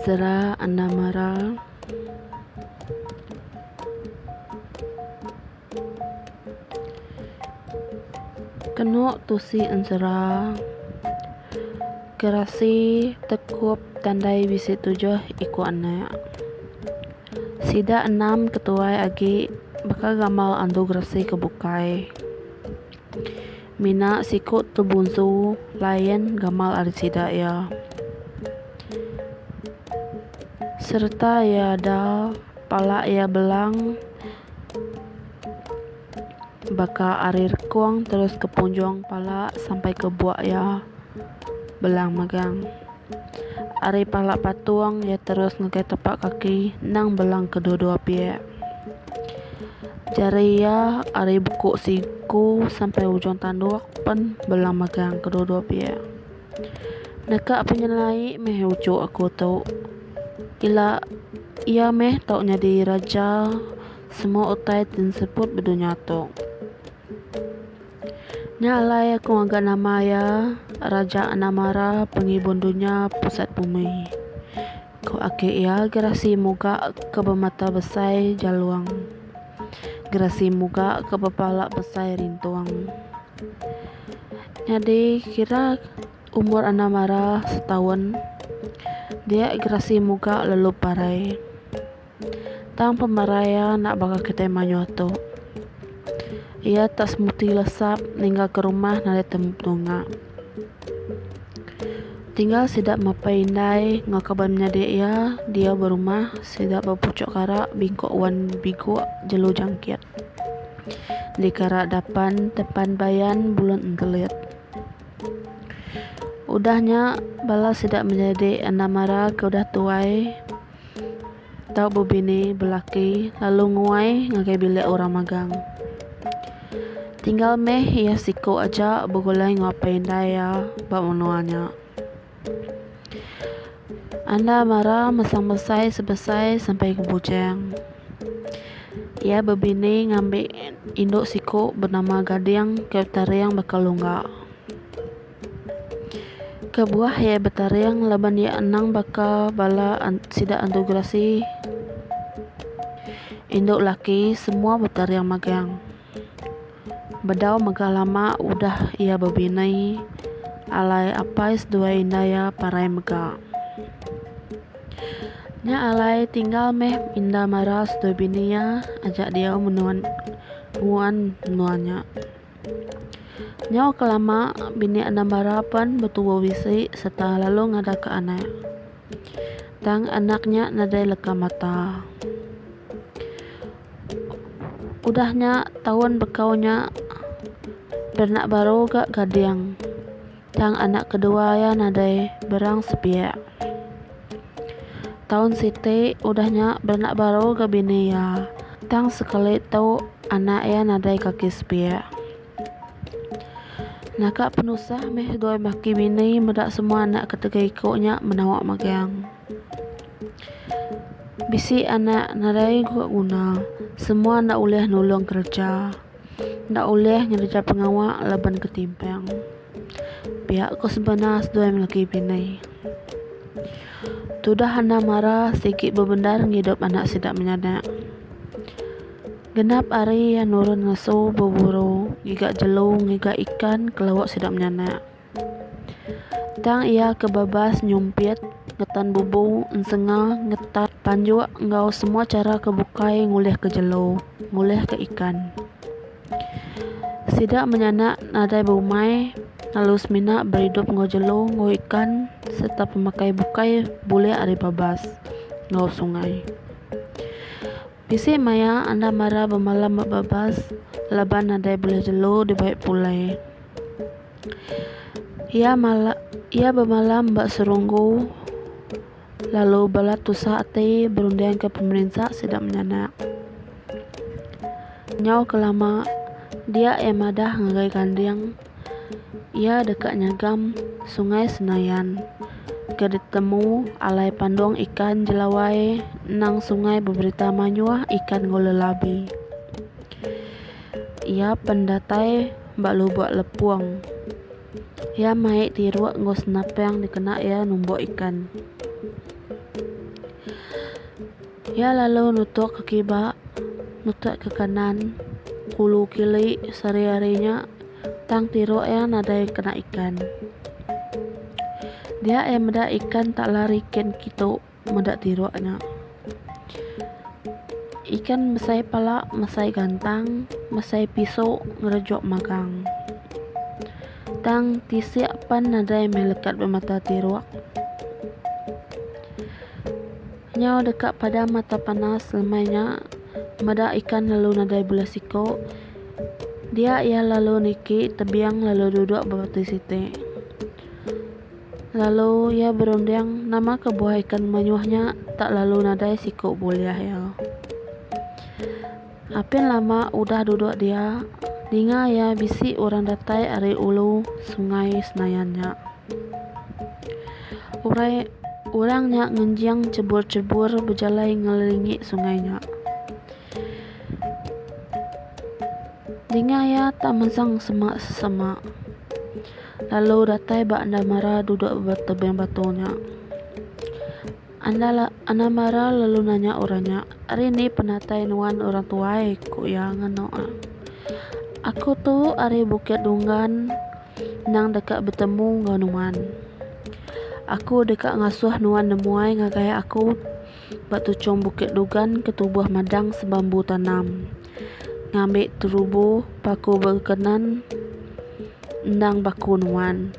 Zara Anamara Keno tusi Zara Kerasi tekup tandai bisi tujuh iku anak Sida enam ketuai agi bakal gamal ando gerasi kebukai Mina sikut tebunsu layan gamal ari sida ya serta ya ada pala ya belang baka arir kuang terus ke punjung pala sampai ke buak ya belang magang ari pala patuang ya terus ngekai tepak kaki nang belang kedua-dua pihak jari ya ari buku siku sampai ujung tanduk pen belang magang kedua-dua pihak nekak penyelai meh ucu aku tu ila ia meh tau jadi raja semua utai dan sebut bedunya tu nyalai aku agak nama ya Raja Anamara pengibun dunia pusat bumi ko ake ya gerasi muka ke bemata besai jaluang gerasi muka ke bepala besai rintuang jadi kira umur Anamara setahun dia gerasi muka lalu parai tang pemaraya nak bakal kita manyoto ia tak semuti lesap ninggal ke rumah nade tempunga tinggal sidak mapaindai ngakaban dia berumah sidak berpucuk karak bingkok wan bigu jelu jangkit di karak dapan tepan bayan bulan entelit udahnya balas sidak menjadi Anamara ke udah tuai tau bebini belaki lalu nguai ngagai bilik orang magang tinggal meh ya siku aja begulai ngapain daya bak menuanya Anamara mesang besai sebesai sampai ke bujang ia bebini ngambil induk siku bernama Gading ke tariang bakal lunggak kebuah ya betariang laban ya enang baka bala sidak integrasi induk laki semua betariang magang bedau megah lama udah ia bebinai alai apais dua indaya parai megah nya alai tinggal meh indah maras dua binia ajak dia menuannya nyau kelama bini Anamara pan betul wisi serta lalu ngada ke anak tang anaknya nadai leka mata udahnya tahun bekaunya bernak baru gak Gading tang anak kedua ya nadai berang sepiak tahun siti udahnya bernak baru gak bini ya tang sekali tau anak ya nadai kaki sepiak nakak penusah meh dua maki bini medak semua anak ketiga ikutnya menawak magang bisi anak nadai gua guna semua nak uleh nulung kerja nak uleh ngerja pengawak laban ketimpang pihak ko sebenas dua laki bini tudah Anamara sikit bebendar ngidup anak sidak menyadak genap hari yang nurun ngaso berburu gigak jelung gigak ikan kelawak sidak menyanak tang ia kebabas nyumpit ngetan bubu ensengah ngetat panjuk ngau semua cara kebukai ngulih ke jelo ngulih ke ikan sidak menyanak nadai bumai lalu semina berhidup ngau jelo ngau ikan serta pemakai bukai boleh ari babas ngau sungai bisi maya Anamara bermalam babas laban nadai boleh jelo di baik pulai ia bermalam bak serunggu lalu balat tusah ati berundang ke pemerintah sidak menyanak nyau kelama dia emadah ngagai kandang ia dekat nyagam sungai Senayan ke ditemu alai pandong ikan jelawai nang sungai berberita manyuah ikan ngolelabi ia pendatai mbak lu buat lepuang Ya mai tiru ngos napang dikena ya numbuk ikan. Ya lalu nutuk ke kibak, nutuk ke kanan, kulu kili sari-harinya tang tiru ya nadai kena ikan. Dia meda ikan tak lari ken gitu meda tirunya. Ikan mesai pala, mesai gantang, mesai pisau ngerejok magang. Tang tisiak pan nadai melekat bermata tiruak. Nyau dekat pada mata panas lemainya meda ikan lalu nadai bola siko. Dia ia lalu niki tebiang lalu duduk berbatu siti. Lalu ia berundang nama kebuah ikan menyuahnya tak lalu nadai siko buliah ya. Apin lama udah duduk dia, dinga ya bisi orang datai ari ulu sungai Senayannya. Orangnya ngenjang cebur-cebur berjalan ngelilingi sungainya. Dinga ya tak mensang semak sesemak. Lalu datai bak anda marah duduk bertebing batunya. Anda marah lalu nanya orangnya, hari ini penatai nuan orang tuai ku ya ngano. Aku tu ari Bukit Dunggan nang dekat bertemu nganuan. Aku dekat ngasuh nuan nemuai ngagai aku bak tucung Bukit Dunggan ke tubuh madang sebambu tanam. Ngambil terubu paku berkenan ndang baku nuan.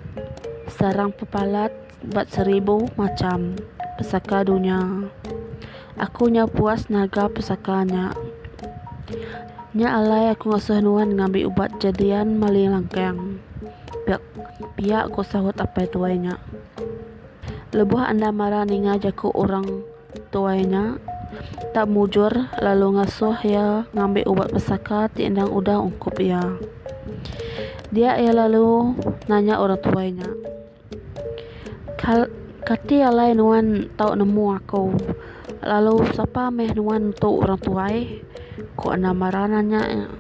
Sarang pepalat bat 1000 macam pesaka dunia. Aku nya puas naga pesakanya. Nya alai aku ngasuh nuan ngambil ubat jadian mali langkang. Pihak aku sahut apa tuainya. Lebuh anda marah ninga jaku orang tuainya. Tak mujur lalu ngasuh ya ngambil ubat pesaka ti endang udah ungkup ya. Dia lalu nanya orang tuainya. Kati alai nuan tau nemu aku. Lalu siapa meh nuan tu orang tuai? Ku anda marah nanya.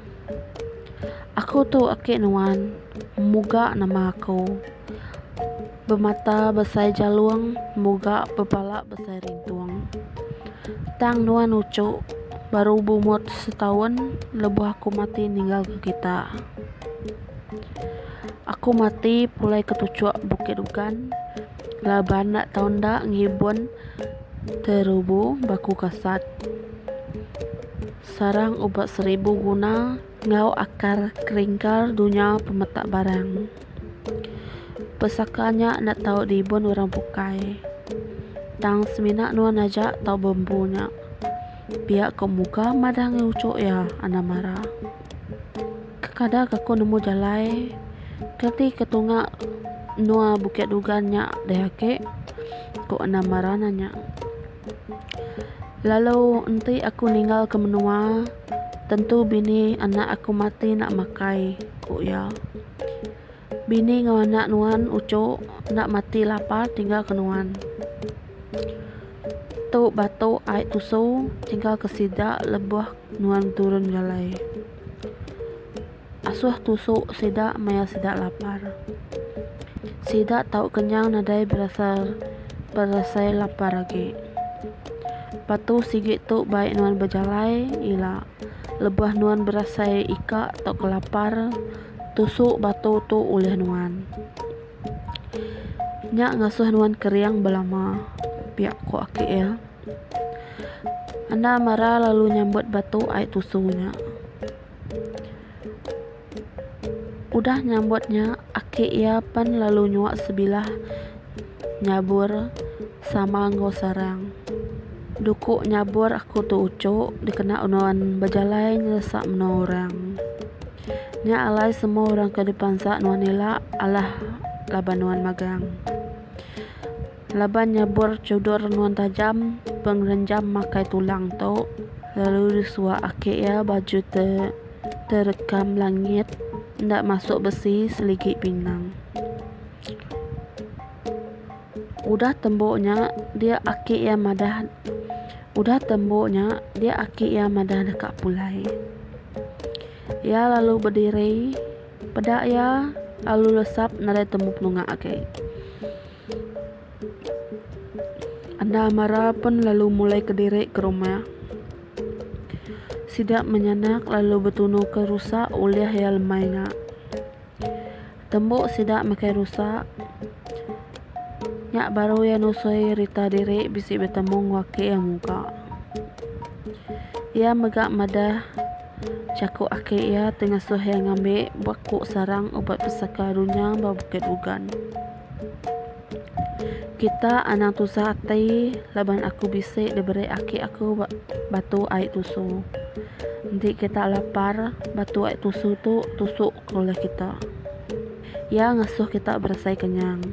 Aku tu akik nuan, muga nama aku. Bermata besai jaluang, muga berpala besai rintuang. Tang nuan ucuk, baru bumut setahun, lebuh aku mati ninggal ke kita. Aku mati pulai ketucuk Bukit Dunggan. Laban nak tahun dak ngibun terubu baku kasat. Sarang ubat 1000 guna ngau akar keringkar dunia pemetak barang. Pesakanya nak tahu dibun orang bukai. Tang seminak nuan aja tahu bambunya. Pihak ke muka madang ucuk ya anda marah. Kekada aku nemu jalai. Kati ketungak nua Bukit Dunggannya dehake ku anda marah nanya. Lalu enti aku ninggal ke menua. Tentu bini anak aku mati nak makai ku ya. Bini ngau anak nuan ucuk nak mati lapar tinggal ke nuan. Tu batu air tusu tinggal ke sidak lebuh nuan turun galai. Asuh tusuk sidak maya sidak lapar. Sidak tahu kenyang nadai berasa lapar lagi. Patu sigit tu baik nuan berjalai ila. Lebuh nuan berasa ika tak kelapar. Tusuk batu tu oleh nuan. Nyak ngasuh nuan keriang belama. Pihak ko akik ya. Anda marah lalu nyambut batu air tusunya. Udah nyambutnya akik ya pan lalu nyuak sebilah nyabur sama ngau sarang. Dukuk nyabur aku tu ucuk dikena nuan berjalai nyesak mena orang. Nya alai semua orang ke depan sak nuan elak alah laban nuan magang. Laban nyabur cudur nuan tajam pengrenjam makai tulang tu. Lalu disuak akik ya baju terekam langit. Ndak masuk besi seligit pinggang. Udah temboknya dia akik ya madah. Udah temboknya dia akik ya madah dekat pulai. Ya lalu berdiri. Pedak ya lalu lesap nadai temu penunga ake. Anda marah pun lalu mulai kediri ke rumah. Sidak menyanak lalu bertunu ke rusak uliah ya lemainya. Tembuk sidak makai rusak. Nyak baru ya nusoi rita diri bisi bertemu wake yang muka. Ia megak madah cakuk ake ia tengah suh yang ngambil baku sarang obat pesaka dunia babukit ugan. Kita anak tusah atai laban aku bisik diberi ake aku batu air tusu. Nanti kita lapar batu air tusu tu tusuk oleh kita. Ya ngasuh kita berasai kenyang.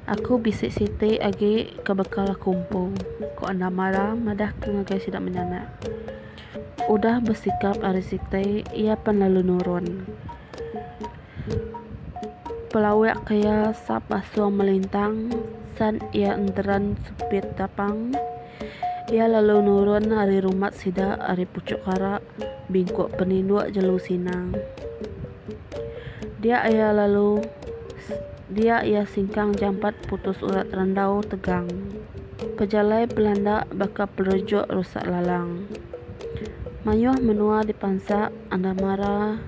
Aku bisik siti agi kebekal kumpul. Ko anda marah madah kengagai sidak menyanak. Udah bersikap arisite ia pun lalu nurun. Pelawak kaya sap asuang melintang san ia enteran supit tapang. Ia lalu nurun hari rumat sida hari pucuk kara bingkuk peninduk jelu sinang. Dia ia singkang jampat putus urat rendau tegang. Pejalai Belanda bakal perujuk rusak lalang. Mayuh menua di pansa anda marah.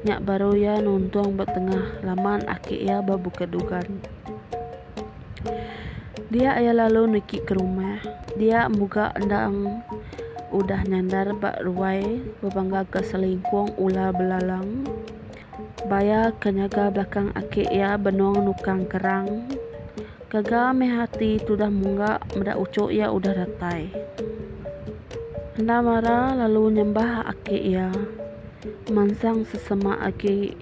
Nyak baru ya nuntuang bertengah laman aki ia babu kedugan. Dia ia lalu niki ke rumah. Dia muka endang udah nyandar bak ruai berbangga ke selingkuang ular belalang. Baya kenyaga belakang aki ia benuang nukang kerang. Gagal mehati tudah munggak medak ucuk ia udah ratai. Anda marah lalu nyembah aki ia. Mansang sesama aki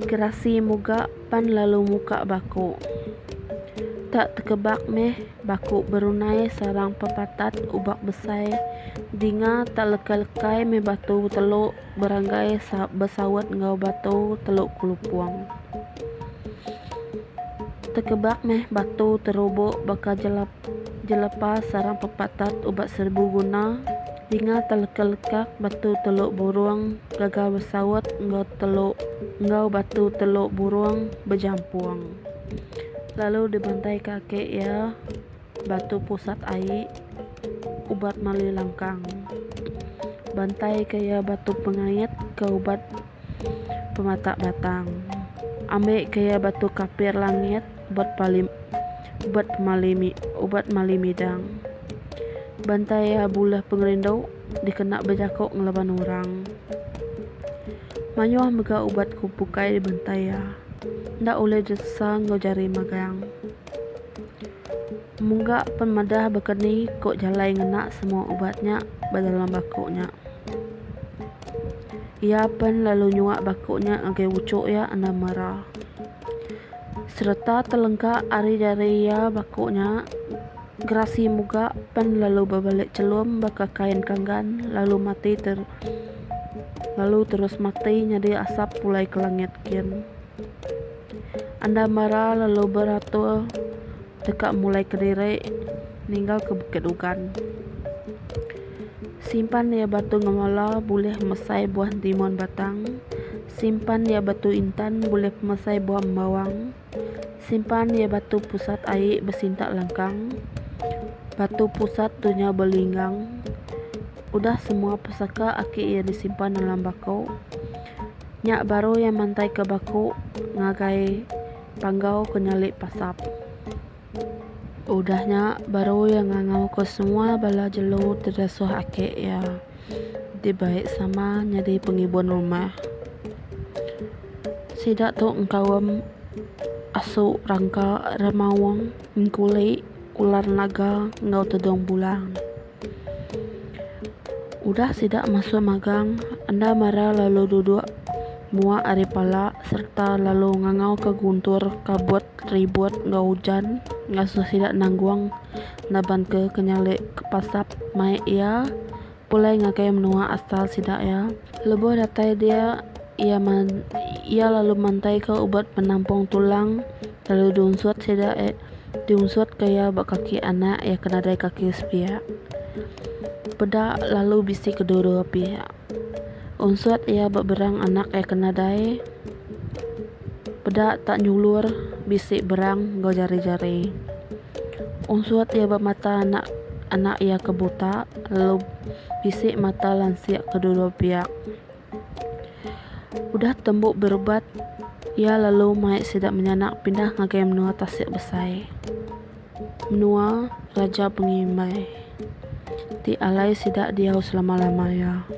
gerasi muka pan lalu muka baku. Tak terkebak meh baku berunai sarang pepatat ubak besai. Dinga tak leka-lekai meh batu teluk beranggai bersawat ngau batu teluk kulupuang. Terkebak meh batu terubuk bakal jelepa sarang pepatat ubat serbu guna. Dinga tak leka-lekak batu teluk buruang gagal bersawat ngau batu teluk buruang berjampuang. Lalu dibantai kakek ya batu pusat air ubat mali langkang. Bantai kaya batu pengayat ke ubat pematak batang. Ambek kaya batu kapir langit ubat mali midang. Bantai ya bulah pengerindau dikena berjakok ngelaban orang. Manyuah mega ubat kupukai dibantai ya. Ndak oleh desa ngau jari magang. Munggak pemadah bekeni kok jalai ngena semua obatnya dalam bakuknya. Ia pun lalu nyuak bakuknya agai wucuk ya anda marah. Serta telengkak ari jari ya bakuknya. Gerasi muka pun lalu berbalik celum baka kain kanggan lalu terus mati nyadi asap pulai ke langit kian. Anda marah lalu beratur dekat mulai kediri ninggal ke bukit ugan. Simpan ya batu ngemala boleh mesai buah timun batang. Simpan ya batu intan boleh mesai buah bawang. Simpan ya batu pusat air bersintak langkang. Batu pusat dunia berlinggang. Udah semua pusaka aki ia disimpan dalam baku. Nyak baru yang mantai ke baku ngagai panggau kenyalik pasap. Udahnya baru yang ngangau ke semua bala jelu terdasuh ake ya dibaik sama nyadi pengibun rumah. Sidak tu engkawam asu rangka remawang mengkuli ular naga ngau tedong bulang. Udah sidak masuk magang anda marah lalu duduk mua ari pala serta lalu ngangau ke guntur kabut ribut ngau hujan ngasuh sidak nangguang naban ke kenyalik ke pasap mai ia pulai ngakai menua asal sidak ya lebuh datai dia ia lalu mantai ke ubat penampung tulang lalu diunsut sidak diunsut kaya bak kaki anak ya kena dari kaki sepia pedak lalu bisi kedua-dua pihak. Unsut ia berang anak kena dai Pedak tak nyulur, bisik berang go jari-jari. Unsuat ia bermata anak ia kebuta, lalu bisik mata lansiak kedua pihak. Udah tembuk berubat, ia lalu maik sidak menyanak pindah ngagai menua tasik besai. Menua raja pengimbai. Ti alai sidak diau selama-lamanya.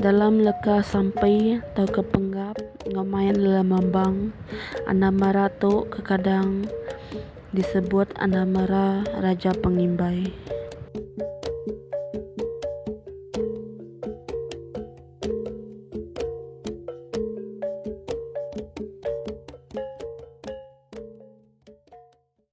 Dalam leka sampai tau kepenggap ngamain dalam mambang Andamara tu kekadang disebut Andamara Raja Pengimbai.